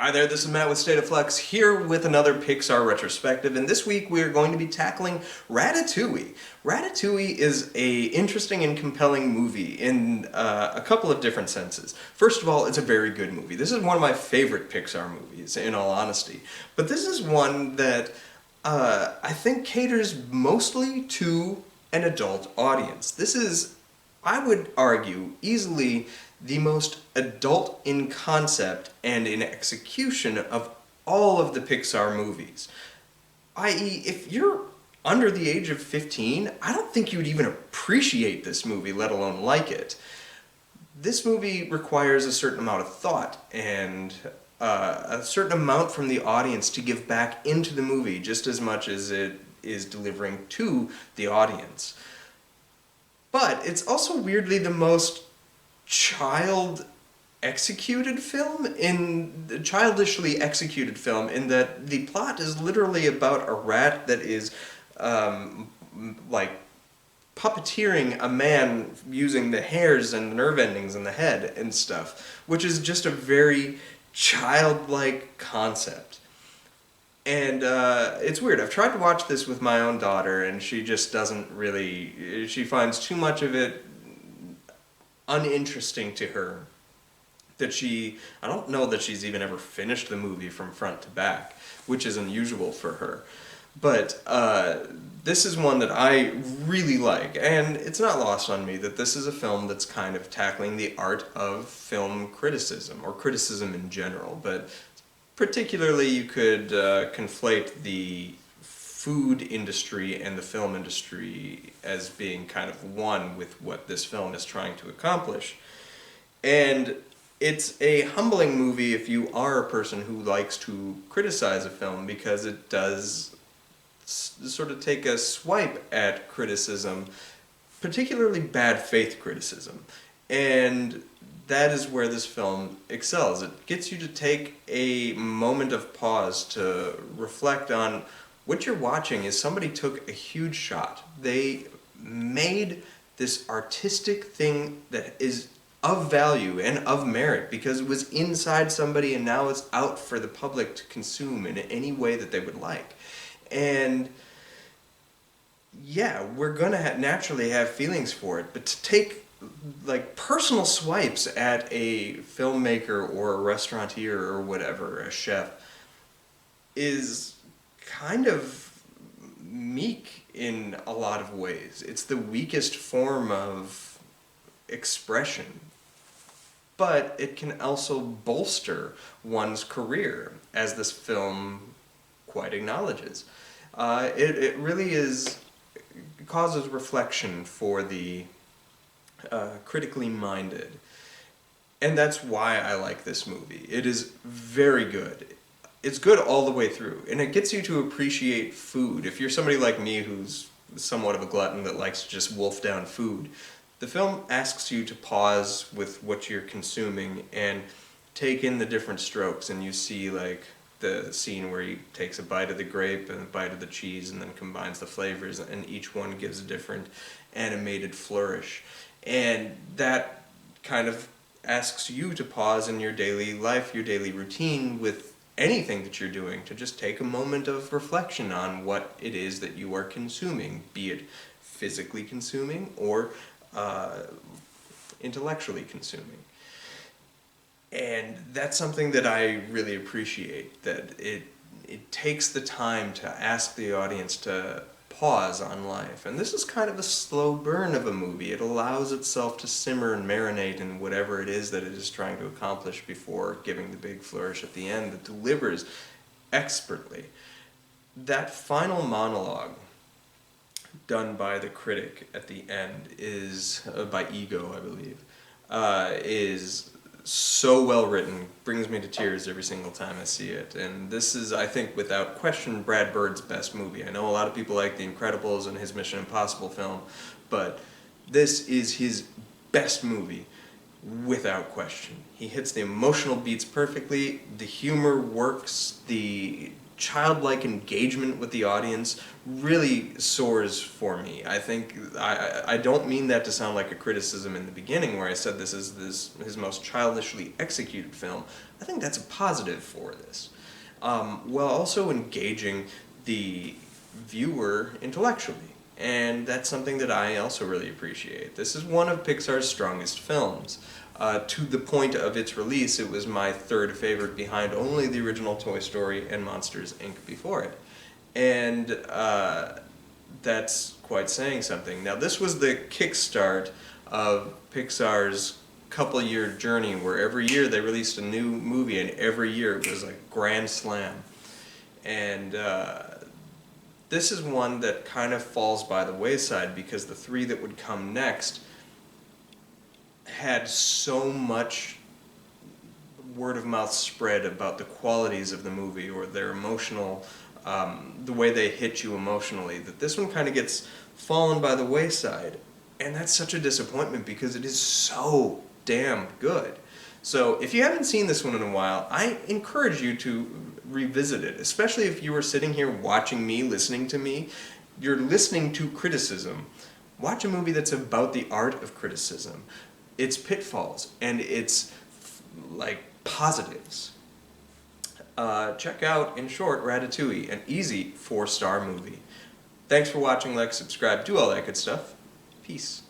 Hi there, this is Matt with State of Flux, here with another Pixar retrospective, and this week we are going to be tackling Ratatouille. Ratatouille is a interesting and compelling movie in a couple of different senses. First of all, it's a very good movie. This is one of my favorite Pixar movies, in all honesty. But this is one that I think caters mostly to an adult audience. This is, I would argue, easily the most adult in concept and in execution of all of the Pixar movies. I.e., if you're under the age of 15, I don't think you'd even appreciate this movie, let alone like it. This movie requires a certain amount of thought and a certain amount from the audience to give back into the movie just as much as it is delivering to the audience. But it's also weirdly the most childishly executed film in that the plot is literally about a rat that is like puppeteering a man using the hairs and the nerve endings in the head and stuff, which is just a very childlike concept. And it's weird. I've tried to watch this with my own daughter, and she just doesn't really. She finds too much of it uninteresting to her. I don't know that she's even ever finished the movie from front to back, which is unusual for her. But this is one that I really like, and it's not lost on me that this is a film that's kind of tackling the art of film criticism, or criticism in general, but particularly you could conflate the food industry and the film industry as being kind of one with what this film is trying to accomplish. And it's a humbling movie if you are a person who likes to criticize a film, because it does sort of take a swipe at criticism, particularly bad faith criticism. And that is where this film excels. It gets you to take a moment of pause to reflect on what you're watching. Is somebody took a huge shot. They made this artistic thing that is of value and of merit because it was inside somebody and now it's out for the public to consume in any way that they would like. And yeah, we're gonna naturally have feelings for it, but to take like personal swipes at a filmmaker or a restaurateur or whatever, a chef, is kind of meek in a lot of ways. It's the weakest form of expression, but it can also bolster one's career, as this film quite acknowledges. It really causes reflection for the critically minded. And that's why I like this movie. It is very good. It's good all the way through, and it gets you to appreciate food. If you're somebody like me who's somewhat of a glutton that likes to just wolf down food, the film asks you to pause with what you're consuming and take in the different strokes, and you see like the scene where he takes a bite of the grape and a bite of the cheese and then combines the flavors, and each one gives a different animated flourish. And that kind of asks you to pause in your daily life, your daily routine with anything that you're doing, to just take a moment of reflection on what it is that you are consuming, be it physically consuming or intellectually consuming. And that's something that I really appreciate, that it takes the time to ask the audience to pause on life. And this is kind of a slow burn of a movie. It allows itself to simmer and marinate in whatever it is that it is trying to accomplish before giving the big flourish at the end that delivers expertly. That final monologue done by the critic at the end is, by Ego, I believe, is so well written, brings me to tears every single time I see it. And this is, I think, without question, Brad Bird's best movie. I know a lot of people like The Incredibles and his Mission Impossible film, but this is his best movie, without question. He hits the emotional beats perfectly, the humor works, the childlike engagement with the audience really soars for me. I think I don't mean that to sound like a criticism in the beginning where I said this is his most childishly executed film. I think that's a positive for this. While also engaging the viewer intellectually. And that's something that I also really appreciate. This is one of Pixar's strongest films. To the point of its release, it was my third favorite behind only the original Toy Story and Monsters, Inc. before it. And that's quite saying something. Now, this was the kickstart of Pixar's couple-year journey where every year they released a new movie, and every year it was a grand slam. And this is one that kind of falls by the wayside because the three that would come next had so much word-of-mouth spread about the qualities of the movie or their emotional, the way they hit you emotionally, that this one kind of gets fallen by the wayside. And that's such a disappointment because it is so damn good. So if you haven't seen this one in a while, I encourage you to revisit it, especially if you were sitting here watching me, listening to me. You're listening to criticism. Watch a movie that's about the art of criticism, its pitfalls, and its like positives. Check out, in short, Ratatouille, an easy 4-star movie. Thanks for watching, like, subscribe, do all that good stuff. Peace.